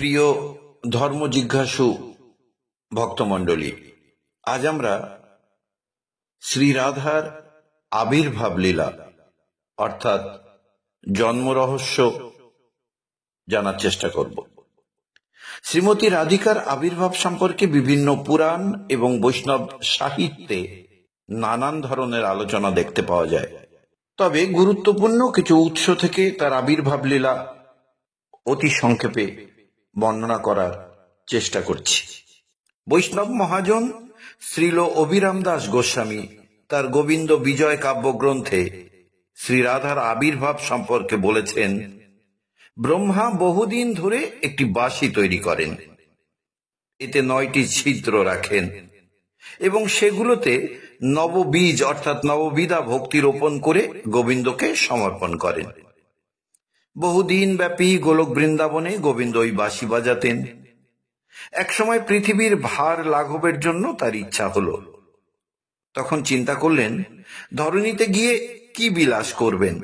প্রিয় ধর্ম জিজ্ঞাসু ভক্তমণ্ডলী, আজ আমরা শ্রী রাধার আবির্ভাব লীলা অর্থাৎ জন্ম রহস্য জানার চেষ্টা করব। শ্রীমতী রাধিকার আবির্ভাব সম্পর্কে বিভিন্ন পুরাণ এবং বৈষ্ণব সাহিত্যে নানান ধরনের আলোচনা দেখতে পাওয়া যায়। তবে গুরুত্বপূর্ণ কিছু উৎস থেকে তার আবির্ভাব লীলা অতি সংক্ষেপে বর্ণনা করার চেষ্টা করছি। বৈষ্ণব মহাজন শ্রীল অভিরাম দাস গোস্বামী তার গোবিন্দ বিজয় কাব্যগ্রন্থে শ্রী রাধার আবির্ভাব সম্পর্কে বলেছেন, ব্রহ্মা বহুদিন ধরে একটি বাঁশি তৈরি করেন, এতে 9টি ছিদ্র রাখেন এবং সেগুলোতে নববীজ অর্থাৎ নববিধা ভক্তি রোপণ করে গোবিন্দকে সমর্পণ করেন। বহুদিন ব্যাপী গোলক বৃন্দাবনে গোবিন্দ ওই বাঁশি বাজাতেন। একসময় পৃথিবীর ভার লাঘবের জন্য তার ইচ্ছা হলো। তখন চিন্তা করলেন ধরণীতে গিয়ে কি বিলাস করবেন।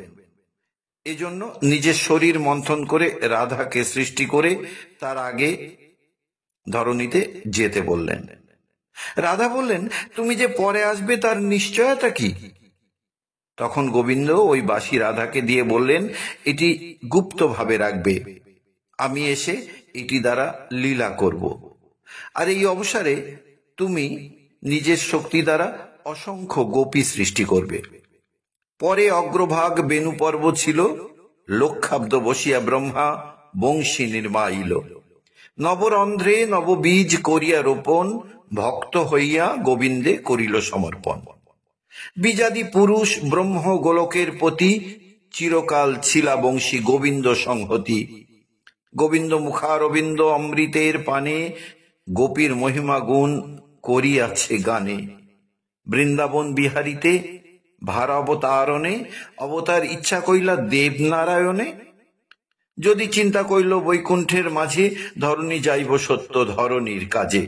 এজন্য নিজের শরীর মন্থন করে রাধাকে সৃষ্টি করে তার আগে ধরণীতে যেতে বললেন। রাধা বললেন, তুমি যে পরে আসবে তার নিশ্চয়তা কি? তখন গোবিন্দ ওই বাঁশি রাধাকে দিয়ে বললেন, এটি গুপ্তভাবে রাখবে, আমি এসে এটি দ্বারা লীলা করব, আর এই অবসরে তুমি নিজের শক্তি দ্বারা অসংখ্য গোপী সৃষ্টি করবে। পরে অগ্রভাগ বেণু পর্ব ছিল, লক্ষাব্দ বসিয়া ব্রহ্মা বংশী নির্মাইল, নবরন্ধ্রে নববীজ করিয়া রোপণ, ভক্ত হইয়া গোবিন্দে করিল সমর্পণ। বীজাদি পুরুষ ব্রহ্ম গোলকের প্রতি, চিরকাল ছিলা বংশী গোবিন্দ সংহতি। গোবিন্দ মুখারবিন্দ অমৃতের পানে, গোপীর মহিমা গুণ করিয়াছে গানে। বৃন্দাবন বিহারিতে ভার অবতারণে, অবতার ইচ্ছা কইলা দেবনারায়ণে। যদি চিন্তা কইল বৈকুণ্ঠের মাঝে, ধরণী যাইব সত্য ধরণীর কাজে।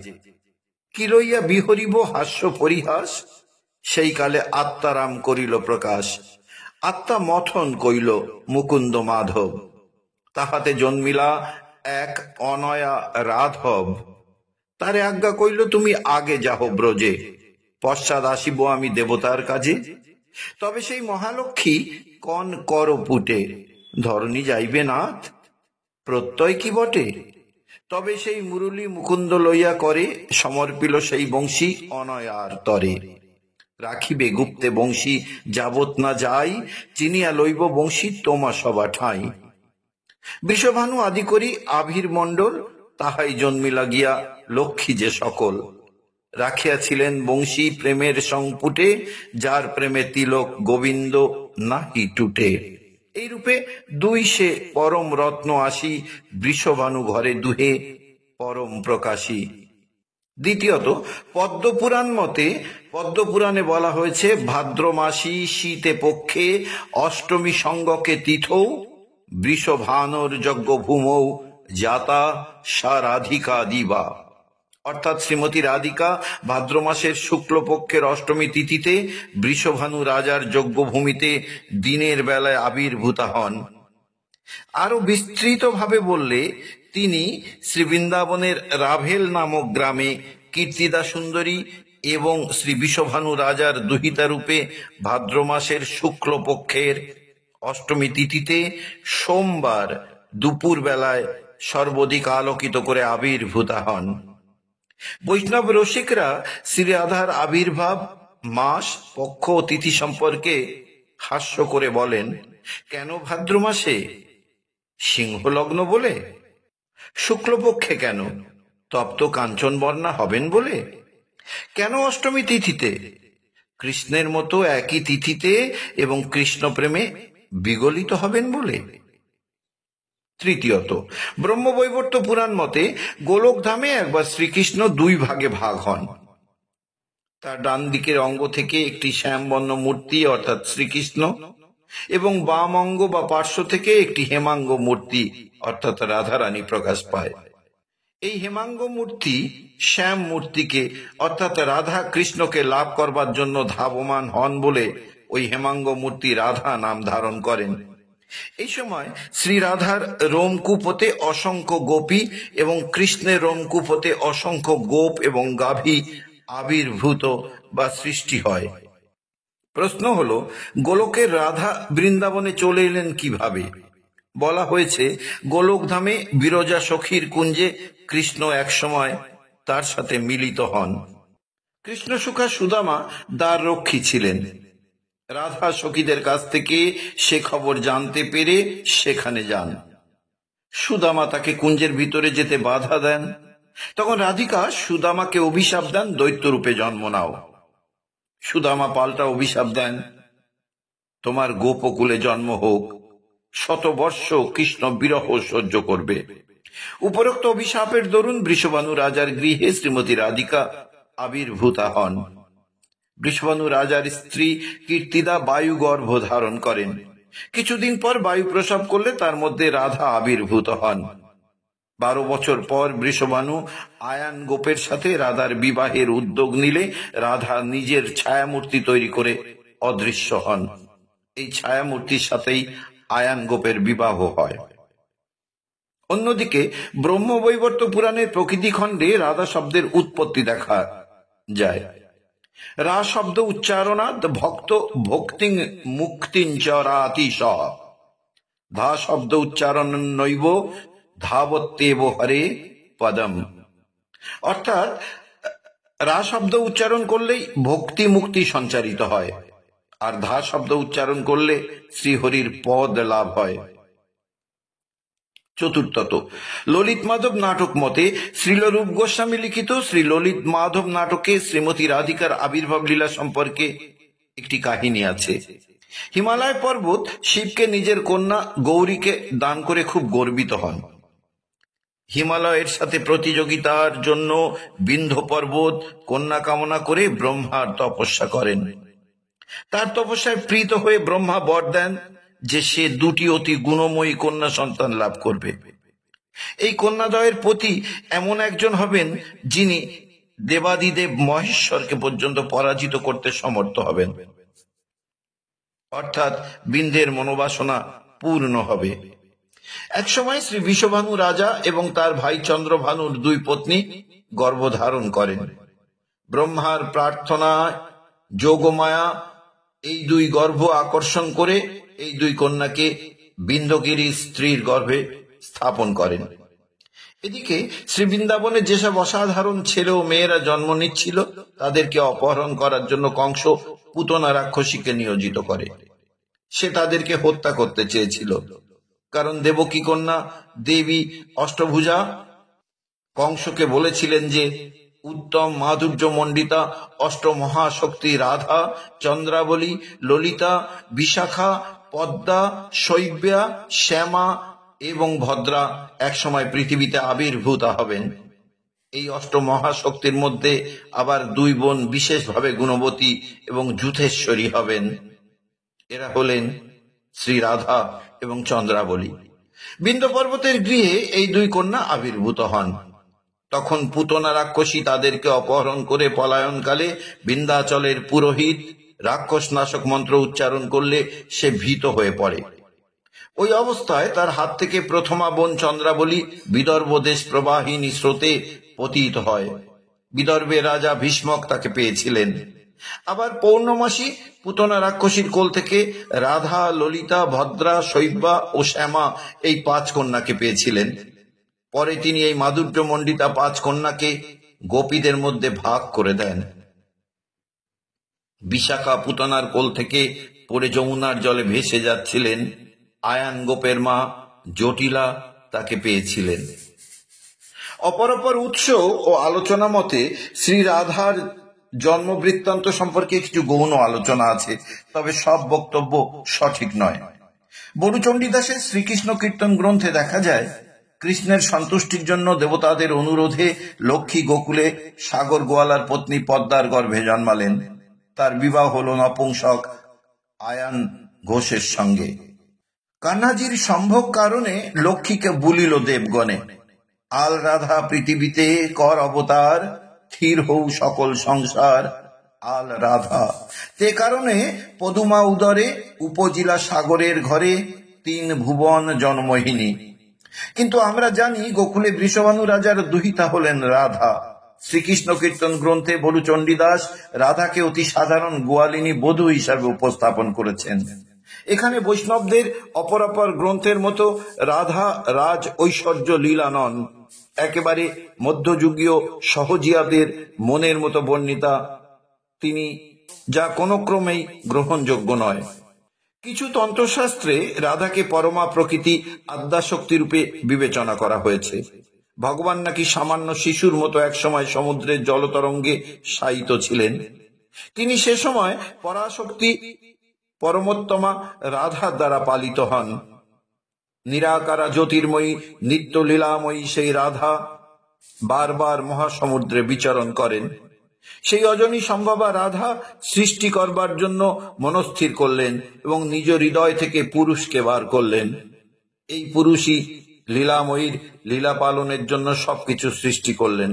কি লইয়া বিহরিব হাস্য পরিহাস, সেই কালে আত্মারাম করিল প্রকাশ। আত্মা মথন কইল মুকুন্দ মাধব, তাহাতে জন্মিলা এক অনয়া রাধব। তারে আজ্ঞা কইল তুমি আগে যাহ ব্রজে, পশ্চাৎ আসিব আমি দেবতার কাজে। তবে সেই মহালক্ষ্মী কন কর পুটে, ধরণী যাইবে নাথ প্রত্যয় কি বটে। তবে সেই মুরলী মুকুন্দ লইয়া করে, সমর্পিল সেই বংশী অনয়ার তরে। রাখিবে গুপ্তে বংশী যাবত না যাই, চিনিয়া লইব বংশী তোমা সবা ঠাঁই। বৃষভানু আদি করি আবির মণ্ডল, তাহাই জন্মিলা গিয়া লক্ষ্মী যে সকল। রাখিয়াছিলেন বংশী প্রেমের সংপুটে, যার প্রেমে তিলক গোবিন্দ নাহি টুটে। এইরূপে দুই সে পরম রত্ন আসি, বৃষভানু ঘরে দুহে পরম প্রকাশী। দ্বিতীয়ত, পদ্মপুরাণ মতে, পদ্মপুরাণে বলা হয়েছে, ভাদ্র মাসী শীতে পক্ষে, অষ্টমী সঙ্গকে তীথৌ, বৃষভানুর যজ্ঞ ভূমৌ, জাতা সা রাধিকা দিবা। অর্থাৎ শ্রীমতী রাধিকা ভাদ্র মাসের শুক্লপক্ষের অষ্টমী তিথিতে বৃষভানু রাজার যজ্ঞভূমিতে দিনের বেলায় আবির্ভূতা হন। আরো বিস্তৃতভাবে বললে তিনি শ্রী বৃন্দাবনের রাভেল নামক গ্রামে কীর্তিদা সুন্দরী এবং শ্রী বৃষভানু রাজার দুহিতা রূপে ভাদ্র মাসের শুক্লপক্ষের অষ্টমী তিথিতে সোমবার দুপুর বেলায় সর্বাধিক আলোকিত করে আবির্ভূতা হন। বৈষ্ণব রসিকরা শ্রী রাধার আবির্ভাব মাস, পক্ষ ও তিথি সম্পর্কে হাস্য করে বলেন, কেন ভাদ্র মাসে? সিংহ লগ্ন বলে? শুক্লপক্ষে কেন? তপ্ত কাঞ্চন বর্ণা হবেন বলে? কেন অষ্টমী তিথিতে? কৃষ্ণের মতো একই তিথিতে এবং কৃষ্ণ প্রেমে বিগলিত হবেন বলে। তৃতীয়ত, ব্রহ্মবৈবর্ত পুরাণ মতে গোলকধামে একবার শ্রীকৃষ্ণ দুই ভাগে ভাগ হন। তার ডান দিকের অঙ্গ থেকে একটি শ্যামবর্ণ মূর্তি অর্থাৎ শ্রীকৃষ্ণ, এবং বাম অঙ্গ বা পার্শ্ব থেকে একটি হেমাঙ্গ মূর্তি অর্থাৎ রাধারানী প্রকাশ পায়। এই হেমাঙ্গ মূর্তি শ্যাম মূর্তিকে অর্থাৎ রাধা কৃষ্ণকে লাভ করবার জন্য ধাবমান হন বলে ওই হেমাঙ্গ মূর্তি রাধা নাম ধারণ করেন। এই সময় শ্রী রাধার রোমকূপ হতে অসংখ্য গোপী এবং কৃষ্ণের রোমকূপ হতে অসংখ্য গোপ এবং গাভী আবির্ভূত বা সৃষ্টি হয়। প্রশ্ন হলো, গোলকের রাধা বৃন্দাবনে চলে এলেন কিভাবে? বলা হয়েছে, গোলকধামে বিরজা সখীর কুঞ্জে কৃষ্ণ একসময় তার সাথে মিলিত হন। কৃষ্ণসুখা সুদামা দ্বার রক্ষী ছিলেন। রাধা সখীদের কাছ থেকে সে খবর জানতে পেরে সেখানে যান। সুদামা তাকে কুঞ্জের ভিতরে যেতে বাধা দেন। তখন রাধিকা সুদামাকে অভিশাপ দেন, দৈত্যরূপে জন্ম নাও। সুদামা পাল্টা অভিশাপ দেন, তোমার গোপকুলে জন্ম হোক, 100 বর্ষ কৃষ্ণ বিরহ সহ্য করবে। উপরোক্ত অভিশাপের দরুন বৃষভানু রাজার গৃহে শ্রীমতী রাধিকা আবির্ভূতা হন। বৃষভানু রাজার স্ত্রী কীর্তিদা বায়ু গর্ভ ধারণ করেন। কিছুদিন পর বায়ু প্রসব করলে তার মধ্যে রাধা আবির্ভূত হন। 12 বছর পর বৃষভানু আয়ান গোপের সাথে রাধার বিবাহের উদ্যোগ নিলে রাধা নিজের ছায়ামূর্তি তৈরি করে অদৃশ্য হন। এই ছায়ামূর্তির সাথেই আয়ান গোপের বিবাহ হয়। অন্যদিকে ব্রহ্মবৈবর্ত পুরাণের প্রকৃতি খণ্ডে রাধা শব্দের উৎপত্তি দেখা যায়। রা শব্দ উচ্চারণাৎ ভক্ত ভক্তিং মুক্তিঞ্চরাতিশ, ধা শব্দ উচ্চারণ নৈব ধাবত্যেব হরে পদম। অর্থাৎ রা শব্দ উচ্চারণ করলেই ভক্তি মুক্তি সঞ্চারিত হয়, আর ধা শব্দ উচ্চারণ করলে শ্রীহরির পদ লাভ হয়। চতুর্থত, ললিত মাধব নাটক মতে শ্রীল রূপ গোস্বামী লিখিত শ্রী ললিত মাধব নাটকে শ্রীমতী রাধিকার আবির্ভাব লীলা সম্পর্কে একটি কাহিনী আছে। হিমালয় পর্বত শিবকে নিজের কন্যা গৌরীকে দান করে খুব গর্বিত হন। হিমালয়ের সাথে প্রতিযোগিতার জন্য বিন্ধ্য পর্বত কন্যা কামনা করে ব্রহ্মার তপস্যা করেন। তার তপস্যায় প্রীত হয়ে ব্রহ্মা বর দেন যে সে 2টি অতি গুণময়ী কন্যা সন্তান লাভ করবে। এই কন্যাদ্বয়ের পতি এমন একজন হবেন যিনি দেবাদিদেব মহেশ্বরকে পর্যন্ত পরাজিত করতে সমর্থ হবেন, অর্থাৎ বিন্ধ্যের মনোবাসনা পূর্ণ হবে। একসময় শ্রী বৃষভানু রাজা এবং তার ভাই চন্দ্রভানুর 2 পত্নী গর্ভধারণ করেন। ব্রহ্মার প্রার্থনায় যোগমায়া এই 2 গর্ভ আকর্ষণ করে এই 2 কন্যাকে বিন্ধ্যগিরি স্ত্রীর গর্ভে স্থাপন করেন। এদিকে শ্রী বৃন্দাবনে যেসব অসাধারণ ছেলে ও মেয়েরা জন্ম নিচ্ছিল তাদেরকে অপহরণ করার জন্য কংস পুতনা রাক্ষসীকে নিয়োজিত করে। সে তাদেরকে হত্যা করতে চেয়েছিল, কারণ দেবকী কন্যা দেবী অষ্টভুজা কংসকে বলেছিলেন যে উত্তম মাধুর্য মণ্ডিতা অষ্টমহাশক্তি রাধা, চন্দ্রাবলী, ললিতা, বিশাখা, পদ্মা, শৈব্যা, শ্যামা এবং ভদ্রা একসময় পৃথিবীতে আবির্ভূত হবেন। এই অষ্টমহাশক্তির মধ্যে আবার 2 বোন বিশেষভাবে গুণবতী এবং যুথেশ্বরী হবেন। এরা হলেন শ্রী রাধা এবং চন্দ্রাবলী। বিন্ধ্য পর্বতের গৃহে এই 2 কন্যা আবির্ভূত হন। তখন পুতনা রাক্ষসী তাদেরকে অপহরণ করে পলায়নকালে বিন্ধ্যাচলের পুরোহিত রাক্ষস নাশক মন্ত্র উচ্চারণ করলে সে ভীত হয়ে পড়ে। ওই অবস্থায় তার হাত থেকে প্রথমা বোন চন্দ্রাবলী বিদর্ভ দেশ প্রবাহিনী স্রোতে পতিত হয়। বিদর্ভের রাজা ভীষ্মক তাকে পেয়েছিলেন। আবার পৌর্ণমাসী পুতনা রাক্ষসীর কোল থেকে রাধা, ললিতা, ভদ্রা, শৈব্যা ও শ্যামা এই 5 কন্যাকে পেয়েছিলেন। পরে তিনি এই মাধুর্য মণ্ডিতা 5 কন্যাকে গোপীদের মধ্যে ভাগ করে দেন। বিশাখা পুতনার কোল থেকে পড়ে যমুনার জলে ভেসে যাচ্ছিলেন। আয়ান গোপের মা জটিলা তাকে পেয়েছিলেন। অপর উৎস ও আলোচনা মতে শ্রী রাধার জন্ম বৃত্তান্ত সম্পর্কে কিছু গৌণ আলোচনা আছে, তবে সব বক্তব্য সঠিক নয়। বড়ুচণ্ডীদাসের শ্রীকৃষ্ণ কীর্তন গ্রন্থে দেখা যায়, কৃষ্ণের সন্তুষ্টির জন্য দেবতাদের অনুরোধে লক্ষ্মী গোকুলে সাগর গোয়ালার পত্নী পদ্মার গর্ভে জন্মালেন। তার বিবাহ হল নপুংসক আয়ান ঘোষের সঙ্গে। কান্নাজির সম্ভোগ কারণে লক্ষ্মীকে বুলিল দেবগণে, আল রাধা পৃথিবীতে কর অবতার, স্থির হউ সকল সংসার আল রাধা। তে কারণে পদুমা উদরে উপজিলা সাগরের ঘরে, তিন ভুবন জন্মহিনী। কিন্তু আমরা জানি গোকুলে বৃষভানু রাজার দুহিতা হলেন রাধা। শ্রীকৃষ্ণ কীর্তন গ্রন্থে বড়ু চণ্ডীদাস রাধাকে অতি সাধারণ গোয়ালিনী বধূ হিসাবে উপস্থাপন করেছেন। এখানে বৈষ্ণবদের অপরাপর গ্রন্থের মতো রাধা রাজ ঐশ্বর্য লীলা নন, একেবারে মধ্যযুগীয় সহজিয়াদের মনের মতো বর্ণিতা তিনি, যা কোনো ক্রমেই গ্রহণযোগ্য নয়। কিছু তন্ত্রশাস্ত্রে রাধাকে পরমা প্রকৃতি আদ্যাশক্তি রূপে বিবেচনা করা হয়েছে। ভগবান নাকি সামান্য শিশুর মতো একসময় সমুদ্রের জলতরঙ্গে শায়িত ছিলেন। তিনি সে সময় পরাশক্তি পরমোত্তমা রাধার দ্বারা পালিত হন। নিরাকারা জ্যোতির্ময়ী নিত্য লীলাময়ী সেই রাধা বারবার মহাসমুদ্রে বিচরণ করেন। সেই অজনী সম্ভবা রাধা সৃষ্টি করবার জন্য মনস্থির করলেন এবং নিজ হৃদয় থেকে পুরুষকে বার করলেন। এই পুরুষই লীলাময়ীর লীলা পালনের জন্য সবকিছু সৃষ্টি করলেন।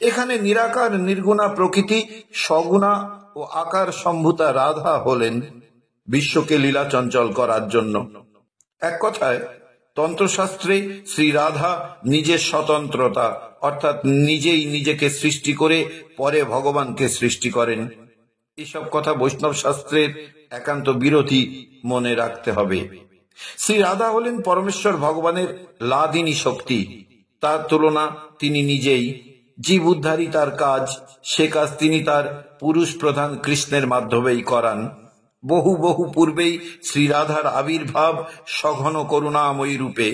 এখানে নিরাকার নির্গুণা প্রকৃতি সগুণা ও আকার সম্ভূতা রাধা হলেন বিশ্বকে লীলা চঞ্চল করার জন্য। এক কথায় তন্ত্রশাস্ত্রে শ্রী রাধা নিজের স্বতন্ত্রতা অর্থাৎ নিজেই নিজেকে সৃষ্টি করে পরে ভগবানকে সৃষ্টি করেন। এসব কথা বৈষ্ণব শাস্ত্রের একান্ত বিরোধী, মনে রাখতে হবে। শ্রী রাধা হলেন পরমেশ্বর ভগবানের লাদিনী শক্তি। তার তুলনা তিনি নিজেই। জীব উদ্ধারই তার কাজ, সে কাজ তিনি তার পুরুষ প্রধান কৃষ্ণের মাধ্যমেই করান। বহু বহু পূর্বেই শ্রী রাধার আবির্ভাব সঘন করুণাময়ী রূপে।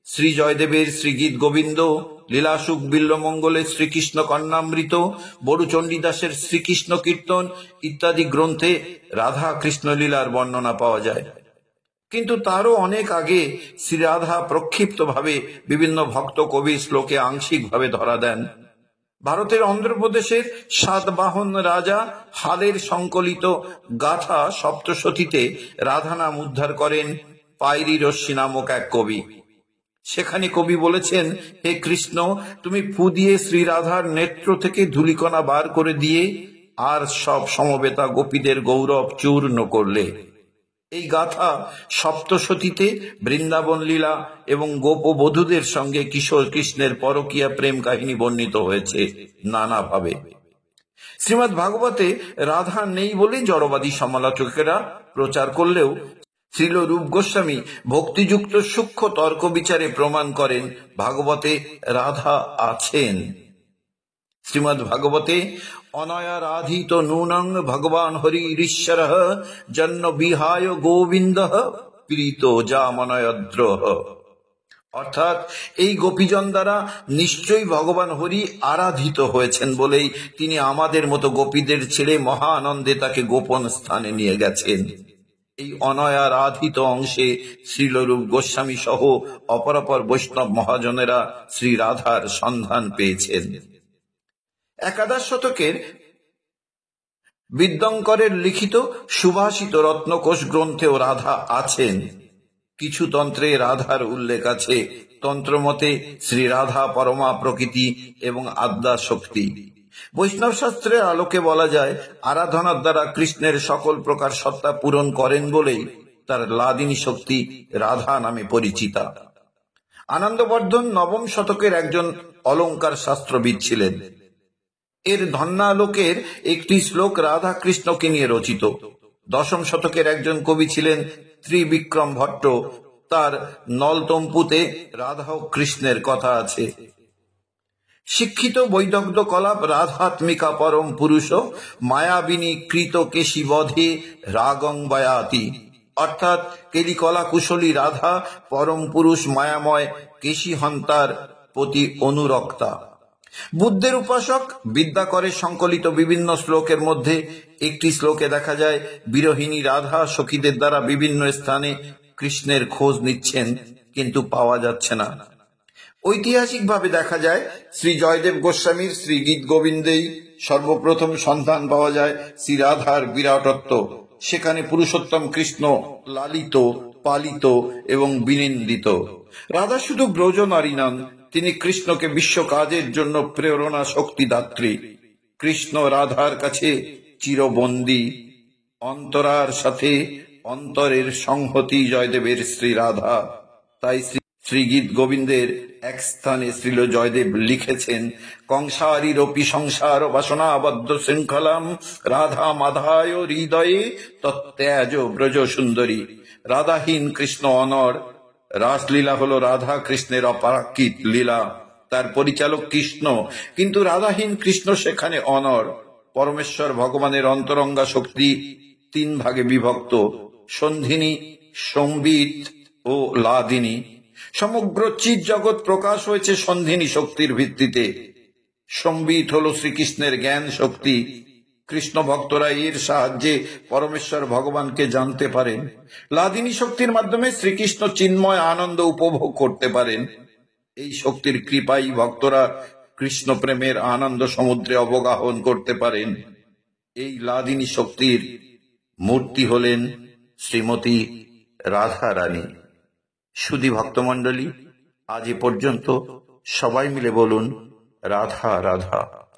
শ্রী জয়দেবের শ্রীগীত গোবিন্দ, লীলাসুখ বিল্লমঙ্গলের শ্রীকৃষ্ণ কর্ণামৃত, বড়ু চণ্ডীদাসের শ্রীকৃষ্ণ কীর্তন ইত্যাদি গ্রন্থে রাধা কৃষ্ণ লীলার বর্ণনা পাওয়া যায়। কিন্তু তারও অনেক আগে শ্রী রাধা প্রক্ষিপ্তভাবে বিভিন্ন ভক্ত কবির শ্লোকে আংশিকভাবে ধরা দেন। ভারতের অন্ধ্রপ্রদেশের সাতবাহন রাজা হালের সংকলিত গাথা সপ্তশতীতে রাধা নাম উদ্ধার করেন পায়রি রশ্মি নামক এক কবি। সেখানে কবি বলেছেন, হে কৃষ্ণ, তুমি ফু দিয়ে শ্রী রাধার নেত্র থেকে ধূলিকণা বার করে দিয়ে আর সব সমবেতা গোপীদের গৌরব চূর্ণ করলে। এই গাথা সপ্তশতীতে বৃন্দাবন লীলা এবং গোপবধূদের সঙ্গে কিশোর কৃষ্ণের পরকীয়া প্রেম কাহিনী বর্ণিত হয়েছে নানাভাবে। শ্রীমদ্ ভাগবতে রাধা নেই বলে জড়বাদী সমালোচকেরা প্রচার করলেও শ্রীল রূপ গোস্বামী ভক্তিযুক্ত সূক্ষ্ম তর্ক বিচারে প্রমাণ করেন ভাগবতে রাধা আছেন। শ্রীমদ্ ভাগবতে অনয়ারাধিত নূনং ভগবান হরিশ্বর জন্য বিহায় গোবিন্দ প্রীত জামনয়দ্রোহ। অর্থাৎ এই গোপীজন দ্বারা নিশ্চয়ই ভগবান হরি আরাধিত হয়েছেন বলেই তিনি আমাদের মতো গোপীদের ছেড়ে মহা আনন্দে তাকে গোপন স্থানে নিয়ে গেছেন। এই অনয়ারাধিত অংশে শ্রীলরূপ গোস্বামী সহ অপরাপর বৈষ্ণব মহাজনেরা শ্রী রাধার সন্ধান পেয়েছেন। একাদশ শতকের বিদ্যঙ্করের লিখিত সুভাষিত রত্নকোষ গ্রন্থেও রাধা আছেন। কিছু তন্ত্রে রাধার উল্লেখ আছে। তন্ত্রমতে শ্রী রাধা পরমা প্রকৃতি এবং আদ্যা শক্তি। বৈষ্ণব শাস্ত্রের আলোকে বলা যায়, আরাধনার দ্বারা কৃষ্ণের সকল প্রকার সত্তা পূরণ করেন বলেই তার লাদিনী শক্তি রাধা নামে পরিচিতা। আনন্দবর্ধন নবম শতকের একজন অলঙ্কার শাস্ত্রবিদ ছিলেন। এর ধন্যালোকের একটি শ্লোক রাধা কৃষ্ণকে নিয়ে রচিত। দশম শতকের একজন কবি ছিলেন ত্রিবিক্রম ভট্ট। তার নলতম্পুতে রাধা ও কৃষ্ণের কথা আছে। শিক্ষিত বৈদগ্ধ কলাপ রাধাত্মিকা পরম পুরুষ মায়াবিনী কৃত কেশী বধে রাগং বয়াতি। অর্থাৎ কেলিকলা কুশলী রাধা পরম পুরুষ মায়াময় কেশী হন্তার প্রতি অনুরক্তা। বুদ্ধের উপাসক বিদ্যাকরের সংকলিত বিভিন্ন শ্লোকের মধ্যে একটি শ্লোকে দেখা যায় বিরহিণী রাধা সখীদের দ্বারা বিভিন্ন স্থানে কৃষ্ণের খোঁজ নিচ্ছেন, কিন্তু পাওয়া যাচ্ছে না। ঐতিহাসিকভাবে দেখা যায় শ্রী জয়দেব গোস্বামীর শ্রী গীত গোবিন্দেই সর্বপ্রথম সন্ধান পাওয়া যায় শ্রী রাধার বিরাটত্ব। সেখানে পুরুষোত্তম কৃষ্ণ লালিত, পালিত এবং বিনিন্দিত। রাধা শুধু ব্রজ নারী নন, তিনি কৃষ্ণকে বিশ্ব কাজের জন্য প্রেরণা শক্তিদাত্রী। কৃষ্ণ রাধার কাছে চিরবন্দী, অন্তরার সাথে অন্তরের সংহতি জয়দেবের শ্রী রাধা। তাই শ্রীগীত গোবিন্দের এক স্থানে শ্রীল জয়দেব লিখেছেন, কংসারীরপি সংসার বাসনাবদ্ধ শৃঙ্খলাম রাধা মাধায় হৃদয়ে তত্ত্যাজ ব্রজ সুন্দরী। রাধাহীন কৃষ্ণ অনর। রাসলীলা হলো রাধা কৃষ্ণের অপাকিত লীলা, তার পরিচালক কৃষ্ণ, কিন্তু রাধাহীন কৃষ্ণ সেখানে অনর। পরমেশ্বর ভগবানের অন্তরঙ্গা শক্তি তিন ভাগে বিভক্ত, সন্ধিনী, সম্বিত ও লাদিনী। সমগ্র চিৎ জগৎ প্রকাশ হয়েছে সন্ধিনী শক্তির ভিত্তিতে। সম্বিত হলো শ্রীকৃষ্ণের জ্ঞান শক্তি। কৃষ্ণ ভক্তরা এর সাহায্যে পরমেশ্বর ভগবানকে জানতে পারেন। লাদিনী শক্তির মাধ্যমে শ্রীকৃষ্ণ চিন্ময় আনন্দ উপভোগ করতে পারেন। এই শক্তির কৃপাই ভক্তরা কৃষ্ণ প্রেমের আনন্দ সমুদ্রে অবগাহন করতে পারেন। এই লাদিনী শক্তির মূর্তি হলেন শ্রীমতী রাধা রানী। সুধী ভক্তমণ্ডলী, আজ এ পর্যন্ত। সবাই মিলে বলুন রাধা রাধা।